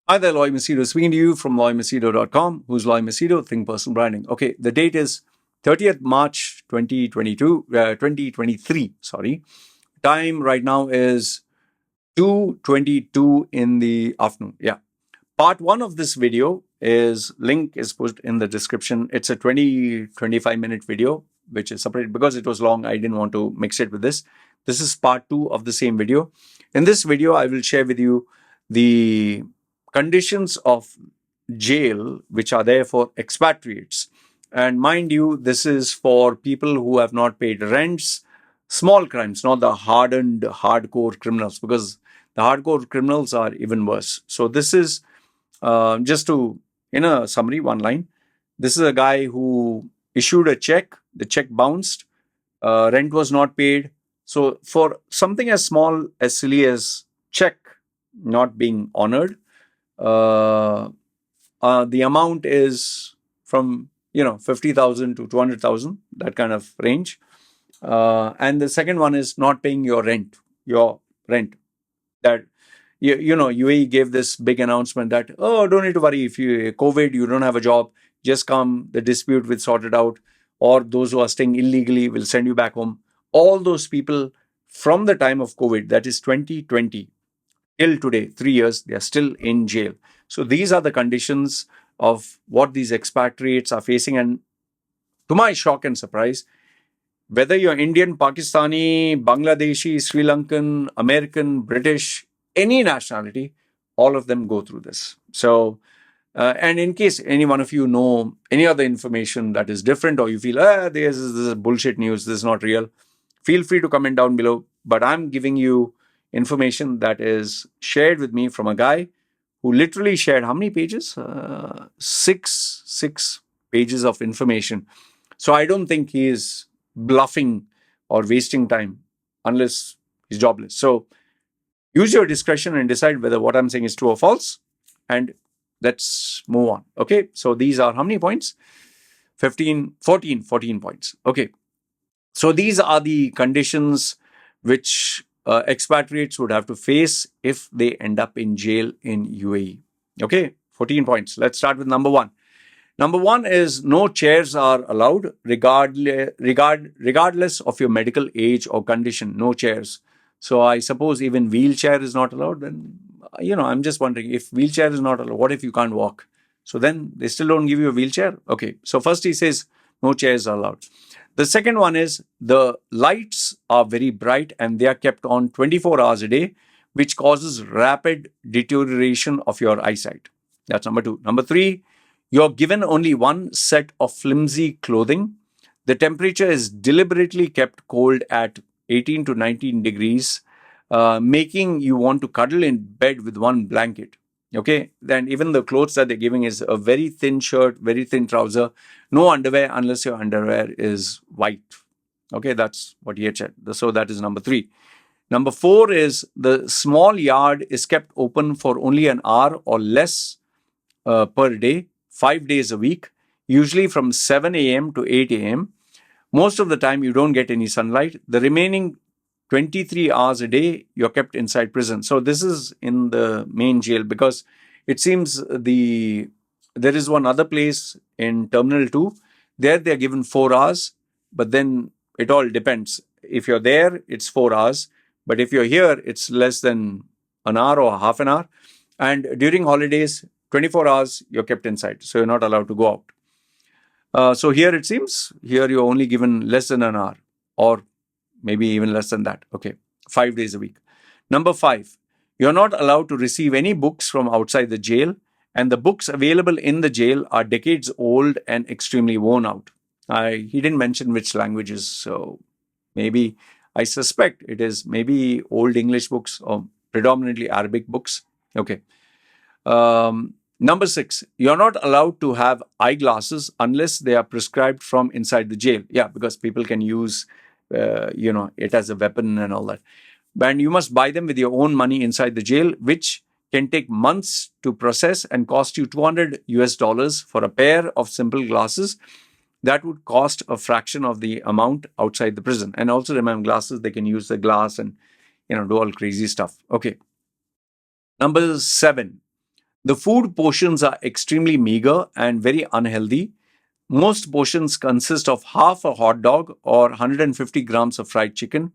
Hi there, Loy Machedo speaking to you from loymachedo.com. Who's Loy Machedo? Think Personal Branding. Okay, the date is 30th March 2023. Sorry. Time right now is 2:22 in the afternoon. Yeah. Part one of this video is link is put in the description. It's a 25 minute video, which is separate because it was long. I didn't want to mix it with this. This is part two of the same video. In this video, I will share with you the conditions of jail which are there for expatriates. And mind you, this is for people who have not paid rents, small crimes, not the hardened, hardcore criminals, because the hardcore criminals are even worse. So this is just to, in a summary, one line. This is a guy who issued a check. The check bounced. Rent was not paid. So for something as small as silly as check not being honored, the amount is from 50,000 to 200,000, that kind of range. And the second one is not paying your rent. That UAE gave this big announcement that, oh, don't need to worry, if you COVID, you don't have a job, just come, the dispute will sort it out, or those who are staying illegally will send you back home. All those people from the time of COVID, that is 2020, till today, 3 years, they are still in jail. So these are the conditions of what these expatriates are facing. And to my shock and surprise, whether you're Indian, Pakistani, Bangladeshi, Sri Lankan, American, British, any nationality, all of them go through this. So, and in case any one of you know any other information that is different, or you feel, this is bullshit news, this is not real, feel free to comment down below. But I'm giving you information that is shared with me from a guy who literally shared how many pages? Six pages of information. So I don't think he is bluffing or wasting time unless he's jobless. So use your discretion and decide whether what I'm saying is true or false. And let's move on. Okay. So these are how many points? 14 points. Okay. So these are the conditions which expatriates would have to face if they end up in jail in UAE. Okay. 14 points. Let's start with number one. Number one is no chairs are allowed regardless of your medical age or condition. No chairs. So I suppose even wheelchair is not allowed. Then, I'm just wondering, if wheelchair is not allowed, what if you can't walk? So then they still don't give you a wheelchair? Okay. So first he says no chairs are allowed. The second one is the lights are very bright and they are kept on 24 hours a day, which causes rapid deterioration of your eyesight. That's number two. Number three, you're given only one set of flimsy clothing. The temperature is deliberately kept cold at 18 to 19 degrees, making you want to cuddle in bed with one blanket. Okay, then even the clothes that they're giving is a very thin shirt, very thin trouser, no underwear unless your underwear is white. Okay, that's what he had said. So that is number three. Number four is the small yard is kept open for only an hour or less per day, 5 days a week, usually from 7 a.m. to 8 a.m. Most of the time, you don't get any sunlight. The remaining 23 hours a day, you're kept inside prison. So this is in the main jail, because it seems there is one other place in Terminal 2. There they're given 4 hours, but then it all depends. If you're there, it's 4 hours. But if you're here, it's less than an hour or half an hour. And during holidays, 24 hours, you're kept inside. So you're not allowed to go out. So here it seems, here you're only given less than an hour, or maybe even less than that. Okay, 5 days a week. Number 5, you're not allowed to receive any books from outside the jail, and the books available in the jail are decades old and extremely worn out. He didn't mention which languages, so maybe I suspect it is maybe old English books or predominantly Arabic books. Okay. Number 6, you're not allowed to have eyeglasses unless they are prescribed from inside the jail. Yeah, because people can use, it as a weapon and all that. And you must buy them with your own money inside the jail, which can take months to process and cost you $200 for a pair of simple glasses. That would cost a fraction of the amount outside the prison. And also remember, glasses, they can use the glass and, do all crazy stuff. Okay. Number 7. The food portions are extremely meager and very unhealthy. Most portions consist of half a hot dog or 150 grams of fried chicken,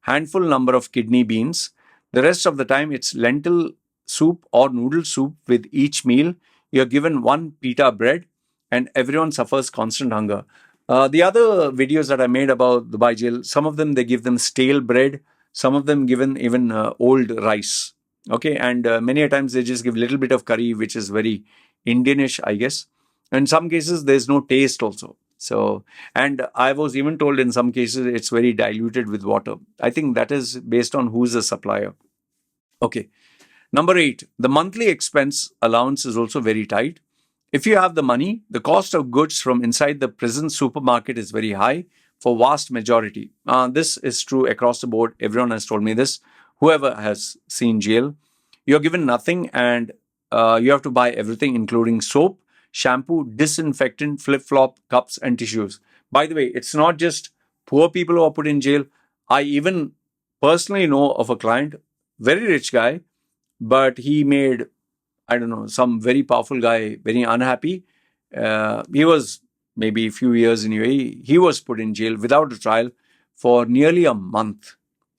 handful number of kidney beans. The rest of the time it's lentil soup or noodle soup with each meal. You're given one pita bread and everyone suffers constant hunger. The other videos that I made about Dubai jail, some of them they give them stale bread, some of them given even old rice. Okay, and many a times they just give little bit of curry, which is very Indianish, I guess. In some cases, there's no taste also. So, and I was even told in some cases it's very diluted with water. I think that is based on who's the supplier. Okay. Number 8, the monthly expense allowance is also very tight. If you have the money, the cost of goods from inside the prison supermarket is very high for vast majority. This is true across the board. Everyone has told me this. Whoever has seen jail, you're given nothing and you have to buy everything, including soap, shampoo, disinfectant, flip-flop, cups, and tissues. By the way, it's not just poor people who are put in jail. I even personally know of a client, very rich guy, but he made, I don't know, some very powerful guy very unhappy. He was maybe a few years in UAE. He was put in jail without a trial for nearly a month.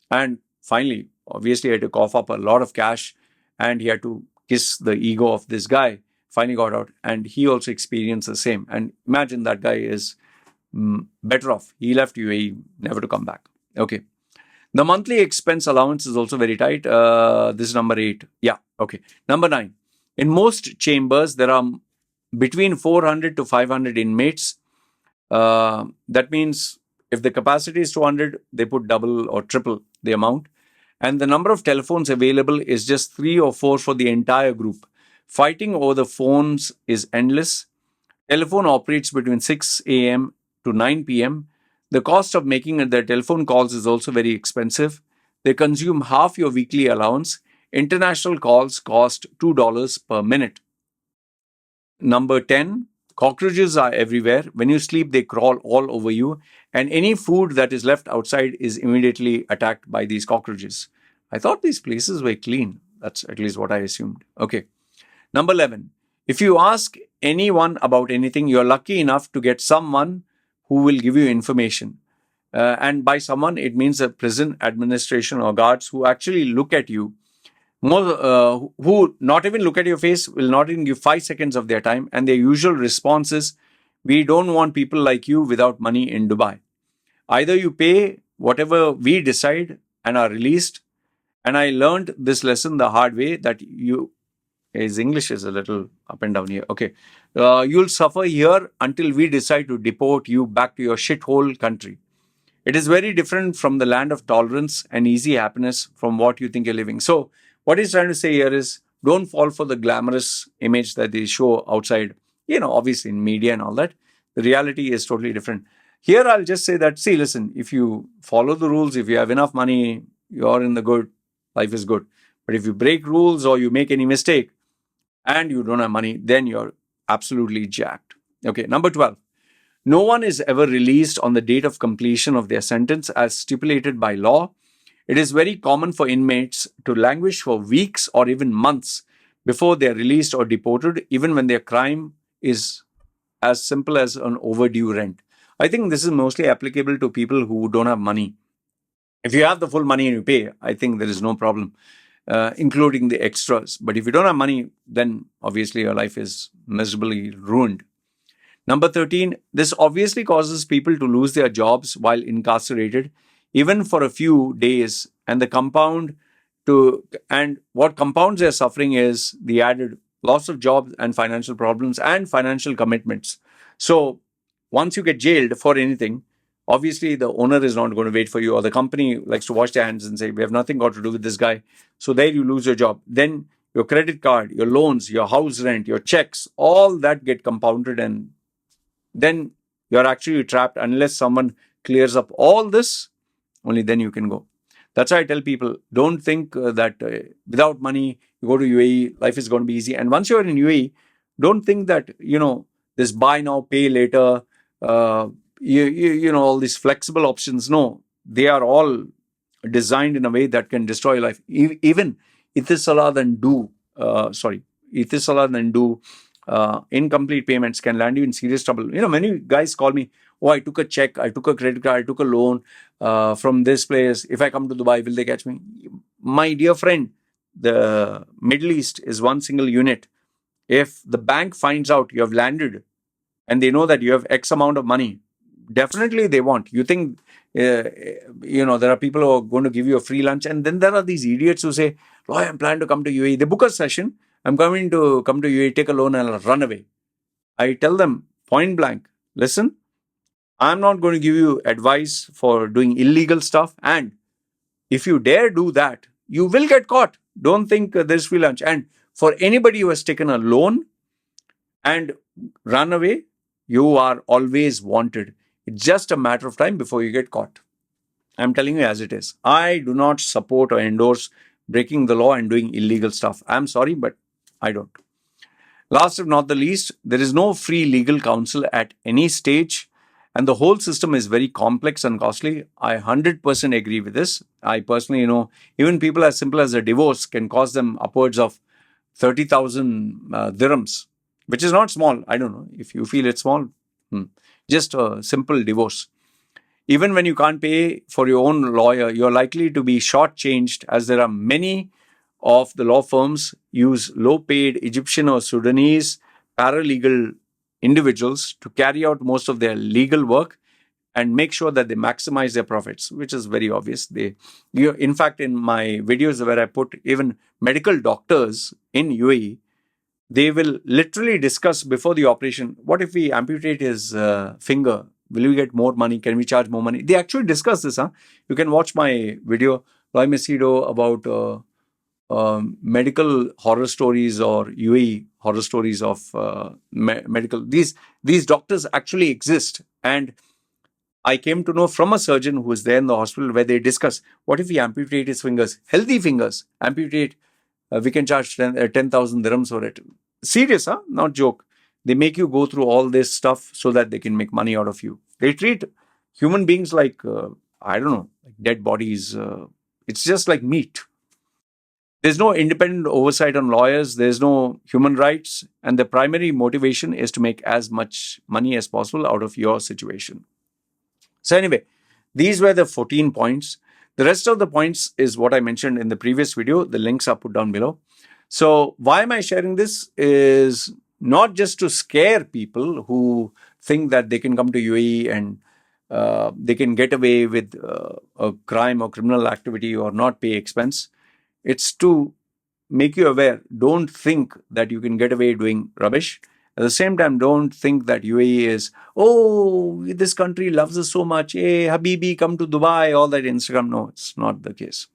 And finally, obviously, he had to cough up a lot of cash and he had to kiss the ego of this guy. Finally got out and he also experienced the same. And imagine that guy is better off. He left UAE never to come back. Okay. The monthly expense allowance is also very tight. This is number 8. Yeah, okay. Number 9. In most chambers, there are between 400 to 500 inmates. That means if the capacity is 200, they put double or triple the amount. And the number of telephones available is just 3 or 4 for the entire group. Fighting over the phones is endless. Telephone operates between 6 a.m. to 9 p.m. The cost of making the telephone calls is also very expensive. They consume half your weekly allowance. International calls cost $2 per minute. Number 10, cockroaches are everywhere. When you sleep, they crawl all over you. And any food that is left outside is immediately attacked by these cockroaches. I thought these places were clean. That's at least what I assumed. Okay. Number 11, if you ask anyone about anything, you're lucky enough to get someone who will give you information. And by someone, it means the prison administration or guards who actually look at you, who not even look at your face, will not even give 5 seconds of their time. And their usual response is, we don't want people like you without money in Dubai. Either you pay whatever we decide and are released. And I learned this lesson the hard way that his English is a little up and down here. Okay. You'll suffer here until we decide to deport you back to your shithole country. It is very different from the land of tolerance and easy happiness from what you think you're living. So, what he's trying to say here is don't fall for the glamorous image that they show outside, obviously in media and all that. The reality is totally different. Here, I'll just say that, see, listen, if you follow the rules, if you have enough money, you're in the good, life is good. But if you break rules or you make any mistake, and you don't have money, then you're absolutely jacked. Okay, number 12. No one is ever released on the date of completion of their sentence as stipulated by law. It is very common for inmates to languish for weeks or even months before they are released or deported, even when their crime is as simple as an overdue rent. I think this is mostly applicable to people who don't have money. If you have the full money and you pay, I think there is no problem. Including the extras. But if you don't have money, then obviously your life is miserably ruined. Number 13, this obviously causes people to lose their jobs while incarcerated, even for a few days. And what compounds their suffering is the added loss of jobs and financial problems and financial commitments. So once you get jailed for anything, obviously the owner is not going to wait for you, or the company likes to wash their hands and say, we have nothing got to do with this guy. So there you lose your job. Then your credit card, your loans, your house rent, your checks, all that get compounded, and then you're actually trapped unless someone clears up all this. Only then you can go. That's why I tell people, don't think that without money, you go to UAE, life is going to be easy. And once you're in UAE, don't think that, this buy now, pay later, all these flexible options. No, they are all designed in a way that can destroy your life. Even Itisalat and Itisalat and do incomplete payments can land you in serious trouble. Many guys call me, oh, I took a check, I took a credit card, I took a loan from this place. If I come to Dubai, will they catch me? My dear friend, the Middle East is one single unit. If the bank finds out you have landed and they know that you have X amount of money, definitely they want. You think, there are people who are going to give you a free lunch, and then there are these idiots who say, Loy, I'm planning to come to UAE. They book a session. I'm going to come to UAE, take a loan, and I'll run away. I tell them point blank, listen, I'm not going to give you advice for doing illegal stuff. And if you dare do that, you will get caught. Don't think there's free lunch. And for anybody who has taken a loan and run away, you are always wanted. It's just a matter of time before you get caught. I'm telling you as it is. I do not support or endorse breaking the law and doing illegal stuff. I'm sorry, but I don't. Last but not the least, there is no free legal counsel at any stage, and the whole system is very complex and costly. I 100% agree with this. I personally know even people as simple as a divorce can cost them upwards of 30,000 dirhams, which is not small. I don't know if you feel it's small. Just a simple divorce. Even when you can't pay for your own lawyer, you're likely to be shortchanged, as there are many of the law firms use low-paid Egyptian or Sudanese paralegal individuals to carry out most of their legal work and make sure that they maximize their profits, which is very obvious. In fact, in my videos where I put even medical doctors in UAE, they will literally discuss before the operation, what if we amputate his finger? Will we get more money? Can we charge more money? They actually discuss this. You can watch my video, Loy Machedo, about medical horror stories or UAE horror stories of medical. These doctors actually exist. And I came to know from a surgeon who was there in the hospital where they discuss, what if we amputate his fingers? Healthy fingers, amputate. We can charge 10,000 dirhams for it. Serious, not joke. They make you go through all this stuff so that they can make money out of you. They treat human beings like, like dead bodies. It's just like meat. There's no independent oversight on lawyers. There's no human rights. And the primary motivation is to make as much money as possible out of your situation. So anyway, these were the 14 points. The rest of the points is what I mentioned in the previous video. The links are put down below. So why am I sharing this? Is not just to scare people who think that they can come to UAE and they can get away with a crime or criminal activity or not pay expense. It's to make you aware. Don't think that you can get away doing rubbish. At the same time, don't think that UAE is, oh, this country loves us so much. Hey, Habibi, come to Dubai, all that Instagram. No, it's not the case.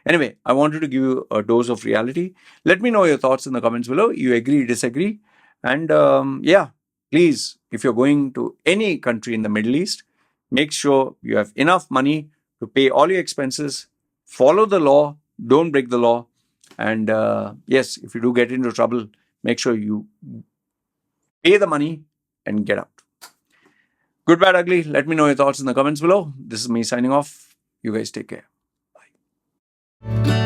Anyway, I wanted to give you a dose of reality. Let me know your thoughts in the comments below. You agree, disagree? And please, if you're going to any country in the Middle East, make sure you have enough money to pay all your expenses, follow the law, don't break the law. And yes, if you do get into trouble, make sure you pay the money and get out. Good, bad, ugly. Let me know your thoughts in the comments below. This is me signing off. You guys take care. Bye.